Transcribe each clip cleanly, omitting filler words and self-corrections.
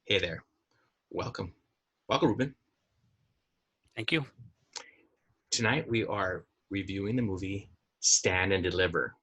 Hey there. Welcome. Welcome, Ruben. Thank you. Tonight we are reviewing the movie Stand and Deliver.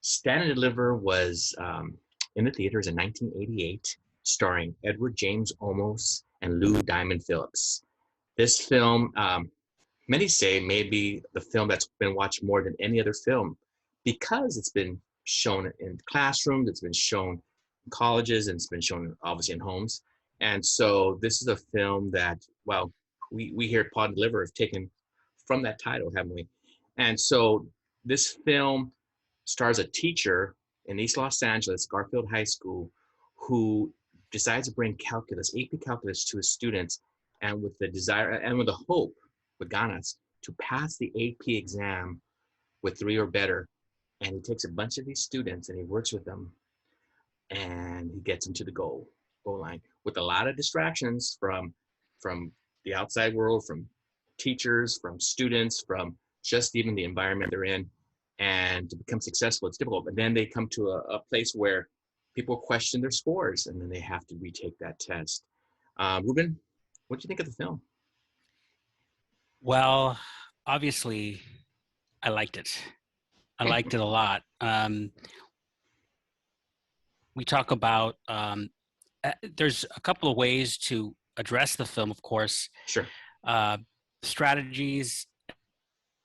Stand and Deliver was in the theaters in 1988, starring Edward James Olmos and Lou Diamond Phillips. This film, many say, may be the film that's been watched more than any other film because it's been shown in classrooms, it's been shown in colleges, and it's been shown obviously in homes. And so this is a film that, well, we here at Pod and Deliver have taken from that title, haven't we? And so this film stars a teacher in East Los Angeles, Garfield High School, who decides to bring calculus, AP calculus, to his students, and with the desire and with the hope, with ganas, to pass the AP exam with 3 or better. And he takes a bunch of these students and he works with them, and he gets them to the goal line with a lot of distractions from the outside world, from teachers, from students, from just even the environment they're in. And to become successful, it's difficult. But then they come to a place where people question their scores, and then they have to retake that test. Ruben, what do you think of the film? Well, obviously, I liked it. I liked it a lot. We talk about there's a couple of ways to address the film, of course, Sure. strategies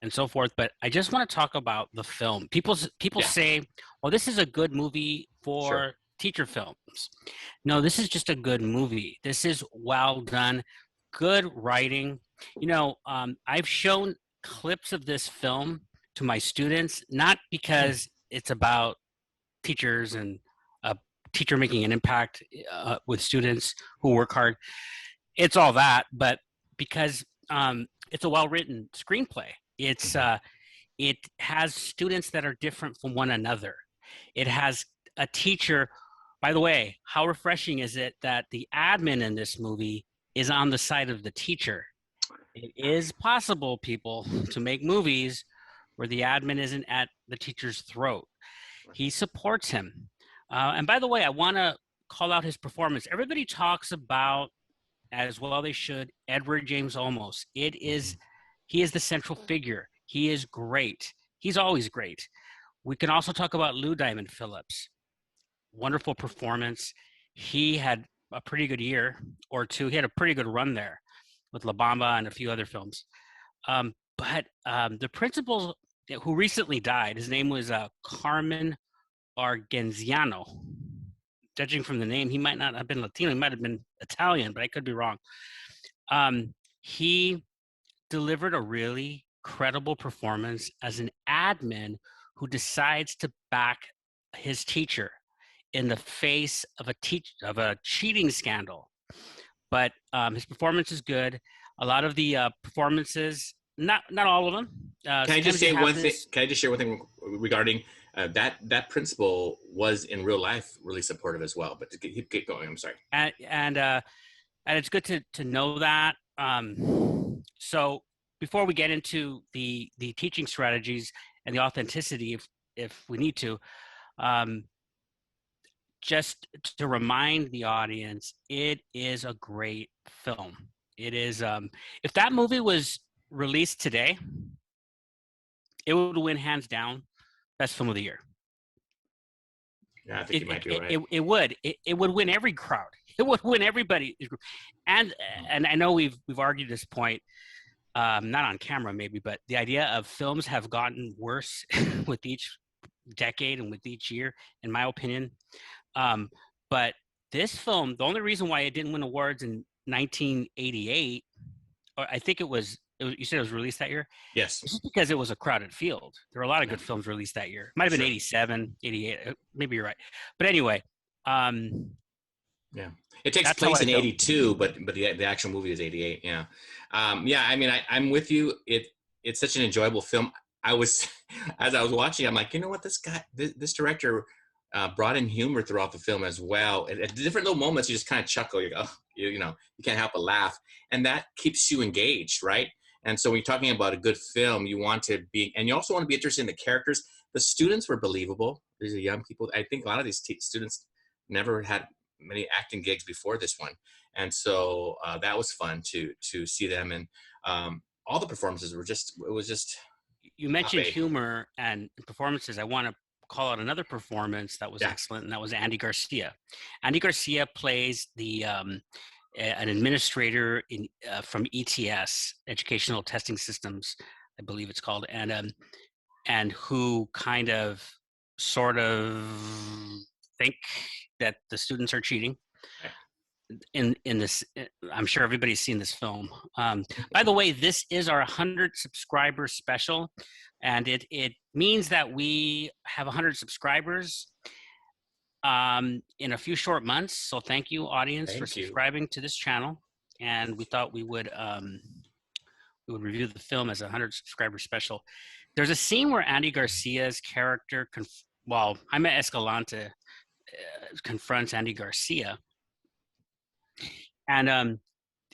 and so forth. But I just want to talk about the film. People Yeah. say, "Well, this is a good movie for Sure. teacher films." No, this is just a good movie. This is well done, good writing. I've shown clips of this film to my students, not because it's about teachers and a teacher making an impact with students who work hard. It's all that, but because it's a well-written screenplay. It has students that are different from one another. It has a teacher. By the way, how refreshing is it that the admin in this movie is on the side of the teacher? It is possible, people, to make movies where the admin isn't at the teacher's throat. He supports him. And by the way, I want to call out his performance. Everybody talks about, as well they should, Edward James Olmos. He is the central figure. He is great. He's always great. We can also talk about Lou Diamond Phillips. Wonderful performance. He had a pretty good year or two. He had a pretty good run there with La Bamba and a few other films. But the principal who recently died, his name was Carmen Argenziano. Judging from the name, he might not have been Latino. He might have been Italian, but I could be wrong. He delivered a really credible performance as an admin who decides to back his teacher in the face of a cheating scandal. But his performance is good. A lot of the performances, not all of them. Can I just say one thing? Can I just share one thing regarding that principal was in real life really supportive as well? But to keep going, I'm sorry. And it's good to know that. So before we get into the teaching strategies and the authenticity, if we need to, just to remind the audience, it is a great film. It is. If that movie was released today, it would win hands down best film of the year. Yeah, I think you might be right. It would win every crowd. It would win everybody. And I know we've argued this point, not on camera maybe, but the idea of films have gotten worse with each decade and with each year, in my opinion. But this film, the only reason why it didn't win awards in 1988, or I think you said it was released that year? Yes. It's just because it was a crowded field. There were a lot of good films released that year. Might have been 87, 88. Maybe you're right. But anyway. Yeah. It takes place in 82, but the actual movie is 88. Yeah. Yeah. I mean, I'm with you. It's such an enjoyable film. As I was watching, I'm like, you know what, this director, brought in humor throughout the film as well. And at different little moments, you just kind of chuckle. You go, you know, you can't help but laugh, and that keeps you engaged, right? And so when you're talking about a good film, you want to be, and you also want to be interested in the characters. The students were believable. These are young people. I think a lot of these students never had many acting gigs before this one, and so that was fun to see them. And all the performances were just, it was just. You mentioned humor and performances. I want to call out another performance that was excellent, and that was Andy Garcia. Andy Garcia plays the an administrator in from ETS, Educational Testing Systems, I believe it's called, and who kind of sort of think that the students are cheating. In this, I'm sure everybody's seen this film. By the way, this is our 100 subscriber special, and it means that we have 100 subscribers in a few short months. So thank you, audience, for subscribing to this channel. And we thought we would review the film as a 100 subscriber special. There's a scene where Andy Garcia's character, Jaime Escalante confronts Andy Garcia. And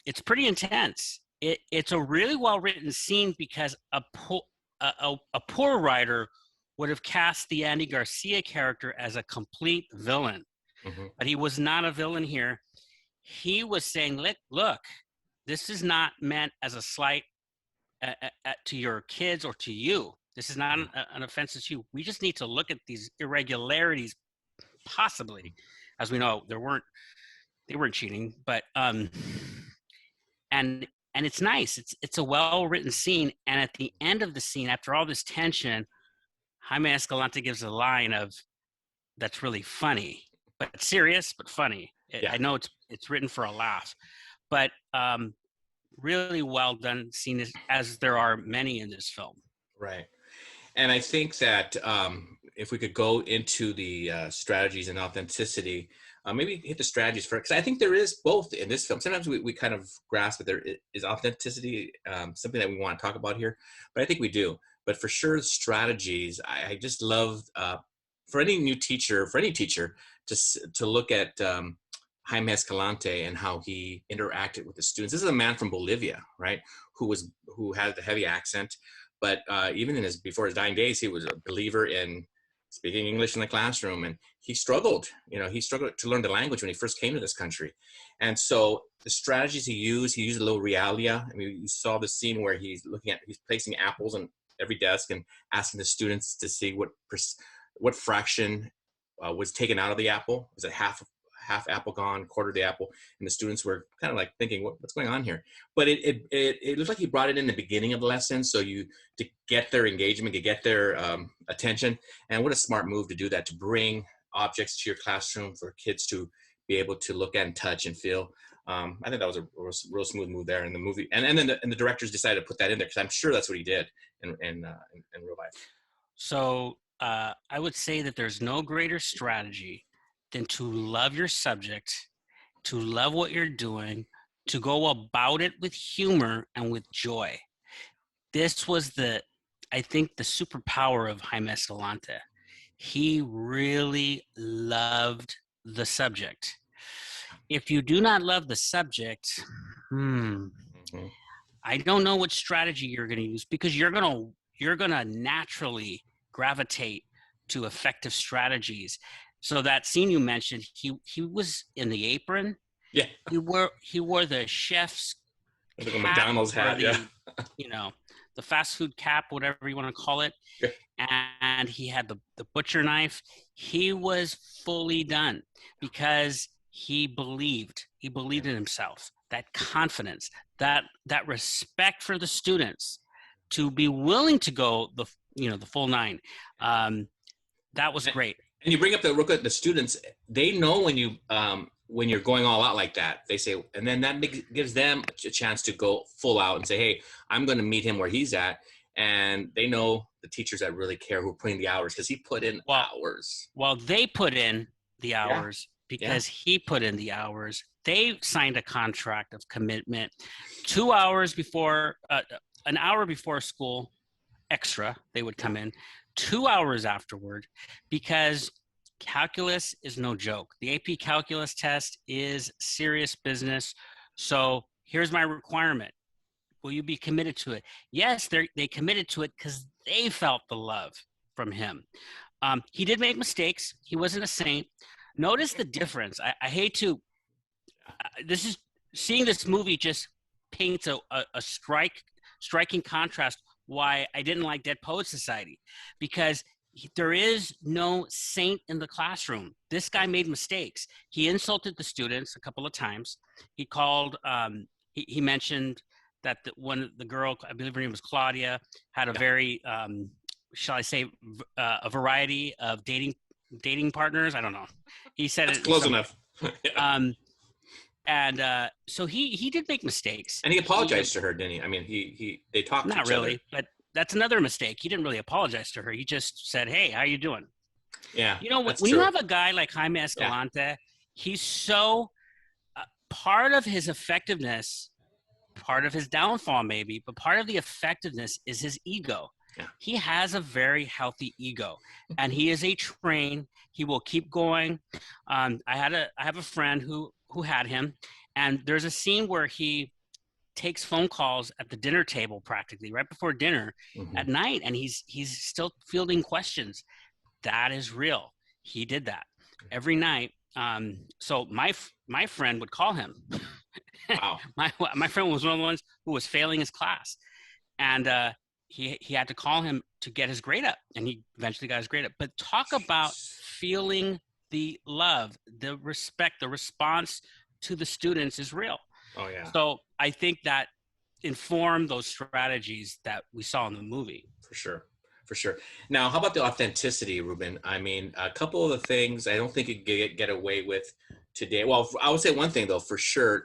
it's pretty intense. It's a really well-written scene because a poor writer would have cast the Andy Garcia character as a complete villain. Mm-hmm. But he was not a villain here. He was saying, look, this is not meant as a slight to your kids or to you. This is not an offense to you. We just need to look at these irregularities, possibly. As we know, they weren't cheating, but and it's nice. It's a well-written scene, and at the end of the scene, after all this tension, Jaime Escalante gives a line that's really funny, but serious, but funny. I know it's written for a laugh, but really well done scene, as there are many in this film. Right, and I think that if we could go into the strategies and authenticity. Maybe hit the strategies first, because I think there is both in this film. Sometimes we kind of grasp that there is authenticity, something that we want to talk about here, but I think we do. But for sure, strategies, I just love, for any teacher, to look at Jaime Escalante and how he interacted with the students. This is a man from Bolivia, right, who had the heavy accent, but even before his dying days, he was a believer in speaking English in the classroom, and he struggled to learn the language when he first came to this country. And so the strategies he used a little realia. I mean, you saw the scene where he's placing apples on every desk and asking the students to see what fraction was taken out of the apple. Was it half apple gone, quarter of the apple? And the students were kind of like thinking, what's going on here? But it looked like he brought it in the beginning of the lesson, so to get their engagement, to get their attention. And what a smart move to do that, to bring objects to your classroom for kids to be able to look at and touch and feel. I think that was a real smooth move there in the movie. And then the directors decided to put that in there, because I'm sure that's what he did in real life. So I would say that there's no greater strategy than to love your subject, to love what you're doing, to go about it with humor and with joy. This was I think the superpower of Jaime Escalante. He really loved the subject. If you do not love the subject, I don't know what strategy you're going to use, because you're going to naturally gravitate to effective strategies. So that scene you mentioned, he was in the apron. Yeah. He wore the chef's like a McDonald's hat, the fast food cap, whatever you want to call it. Yeah. And he had the butcher knife. He was fully done because he believed in himself. That confidence, that respect for the students, to be willing to go the full nine. That was great. And you bring up the students, they know when you're going all out like that. They say, and then that gives them a chance to go full out and say, hey, I'm going to meet him where he's at. And they know the teachers that really care, who are putting the hours, because he put in hours. Well, they put in the hours because he put in the hours. They signed a contract of commitment 2 hours before, an hour before school extra, they would come in. 2 hours afterward, because calculus is no joke. The AP calculus test is serious business. So here's my requirement. Will you be committed to it? Yes, they committed to it because they felt the love from him. He did make mistakes. He wasn't a saint. Notice the difference. I hate to. This is seeing this movie just paints a striking contrast. Why I didn't like Dead Poets Society, because there is no saint in the classroom. This guy made mistakes. He insulted the students a couple of times. He called. He mentioned that the girl, I believe her name was Claudia, had a very, shall I say, a variety of dating partners. I don't know. He said That's close enough. So he did make mistakes. And he apologized to her, didn't he? I mean, they talked to each other. Not really, but that's another mistake. He didn't really apologize to her. He just said, "Hey, how you doing?" Yeah. You know, when you have a guy like Jaime Escalante, he's so part of his effectiveness, part of his downfall maybe, but part of the effectiveness is his ego. Yeah. He has a very healthy ego, and he is a train. He will keep going. I have a friend who had him, and there's a scene where he takes phone calls at the dinner table practically right before dinner at night, and he's still fielding questions. That is real. He did that every night. So my friend would call him. Wow. my friend was one of the ones who was failing his class, and he had to call him to get his grade up, and he eventually got his grade up. But talk about feeling the love, the respect, the response to the students is real. Oh yeah. So I think that informed those strategies that we saw in the movie. For sure. Now, how about the authenticity, Ruben? I mean, a couple of the things I don't think you can get away with today. Well, I would say one thing though, for sure.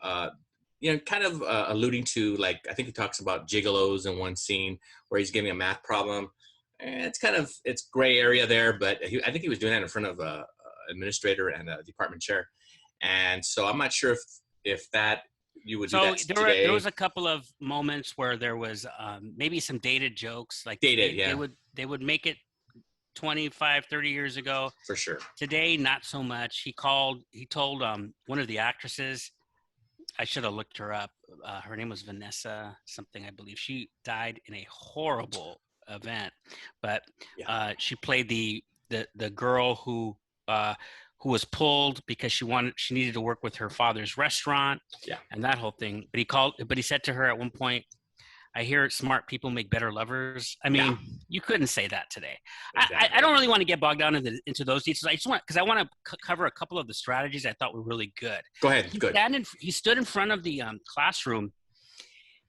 Kind of alluding to, like, I think he talks about gigolos in one scene where he's giving a math problem. And it's gray area there, but I think he was doing that in front of a administrator and a department chair. And so I'm not sure if that you would do that today. There was a couple of moments where there was maybe some dated jokes, like they would make it 25, 30 years ago. For sure. Today, not so much. He told one of the actresses, I should have looked her up. Her name was Vanessa something, I believe. She died in a horrible event, but she played the girl who was pulled because she needed to work with her father's restaurant, and that whole thing. But he said to her at one point, "I hear smart people make better lovers." I mean, you couldn't say that today. Exactly. I don't really want to get bogged down into those details. I want to cover a couple of the strategies I thought were really good. Go ahead. He stood in front of the classroom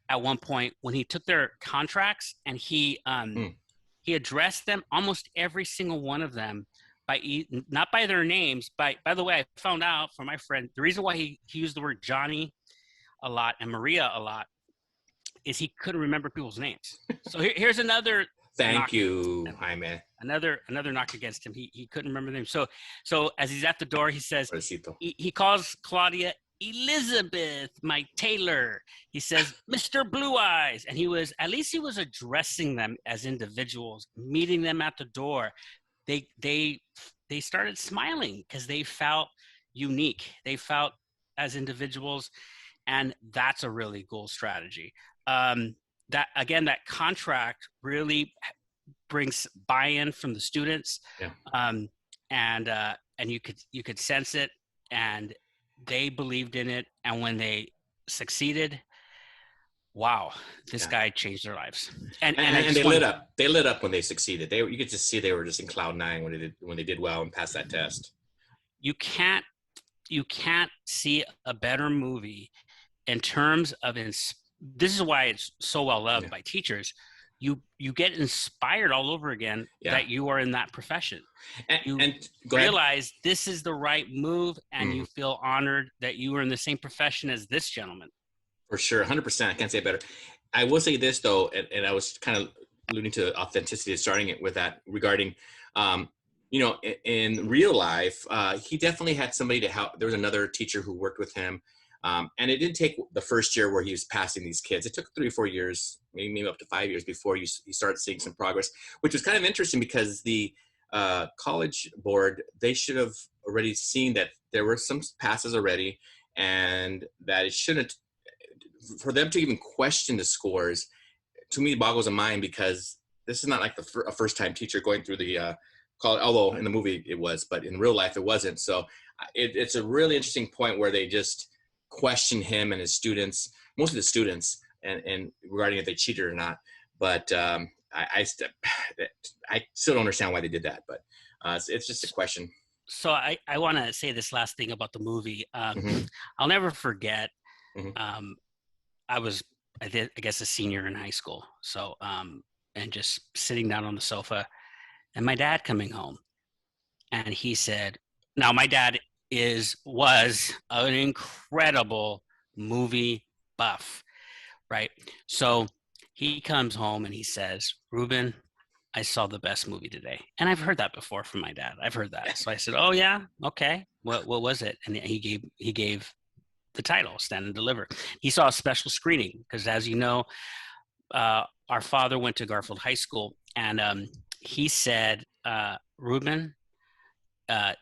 at one point when he took their contracts, and he addressed them, almost every single one of them, not by their names. By the way, I found out from my friend, the reason why he used the word Johnny a lot and Maria a lot is he couldn't remember people's names. So here's another. Thank you, Jaime. Another knock against him. He couldn't remember them. So as he's at the door, he says, he calls Claudia Elizabeth, my tailor. He says, Mr. Blue Eyes. And he was addressing them as individuals, meeting them at the door. They started smiling because they felt unique. They felt as individuals. And that's a really cool strategy. That contract really brings buy-in from the students. Yeah. And you could sense it, and they believed in it. And when they succeeded, wow, this guy changed their lives. And they lit up. They lit up when they succeeded. You could just see they were just in cloud nine when they did well and passed that test. You can't see a better movie in terms of this is why it's so well loved by teachers. You get inspired all over again that you are in that profession. And you realize this is the right move, and you feel honored that you are in the same profession as this gentleman. For sure, 100%. I can't say it better. I will say this though, and I was kind of alluding to authenticity, starting it with that regarding, in real life, he definitely had somebody to help. There was another teacher who worked with him. And it didn't take the first year where he was passing these kids. It took 3 or 4 years, maybe up to 5 years before he started seeing some progress, which was kind of interesting because the college board, they should have already seen that there were some passes already, and that it shouldn't, for them to even question the scores, to me boggles the mind, because this is not like a first-time teacher going through the college, although in the movie it was, but in real life it wasn't. So it's a really interesting point where they just question him and his students, mostly the students, and regarding if they cheated or not. But I still don't understand why they did that, but it's just a question. So I want to say this last thing about the movie. Mm-hmm. I'll never forget. Mm-hmm. I guess a senior in high school. So and just sitting down on the sofa, and my dad coming home, and he said, "Now my dad was an incredible movie buff, right? So he comes home and he says, Ruben, I saw the best movie today." And I've heard that before from my dad. I've heard that. So I said, "Oh yeah, okay. What was it?" And he gave the title, Stand and Deliver. He saw a special screening because, as you know, our father went to Garfield High School, and he said, "Ruben,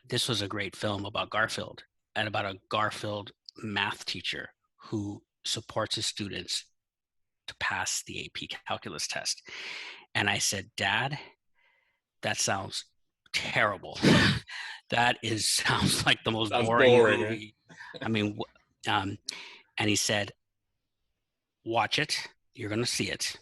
this was a great film about Garfield and about a Garfield math teacher who supports his students to pass the AP calculus test." And I said, "Dad, that sounds terrible. That sounds like the most boring movie." Right? I mean, and he said, "Watch it. You're going to see it."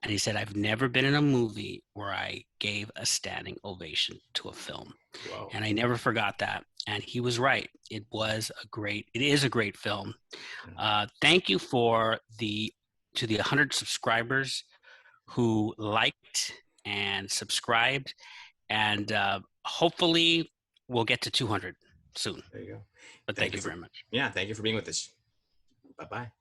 And he said, "I've never been in a movie where I gave a standing ovation to a film." Wow. And I never forgot that. And he was right. It is a great film. Thank you to the 100 subscribers who liked and subscribed. And hopefully we'll get to 200 soon. There you go. But thank you very much. Yeah, thank you for being with us. Bye-bye.